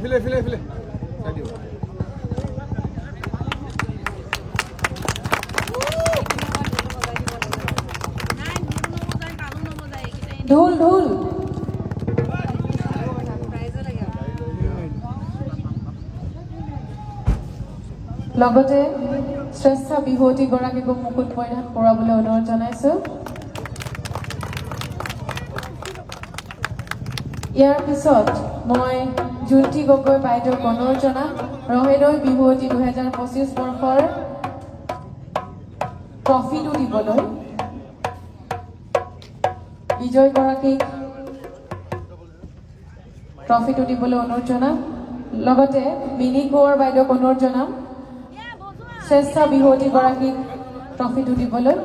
এইফালে ঢোল ঢোল লগতে শ্ৰেষ্ঠ বিহুৱতীগৰাকীকো মুকুট পৰিধান কৰাবলৈ অনুৰোধ জনাইছো ইয়াৰ পিছত মই জুন্তি গগৈ বাইদেউক অনুৰোধ জনাম ৰহেদৈ বিহুৱতী 2025 বৰ্ষৰ ট্ৰফিটো দিবলৈ বিজয়গৰাকীক ট্ৰফিটো দিবলৈ অনুৰোধ জনাম লগতে মিনি কোঁৱৰ বাইদেউক অনুৰোধ জনাম শ্ৰেষ্ঠ বিহুৱতীগৰাকীক ট্ৰফিটো দিবলৈ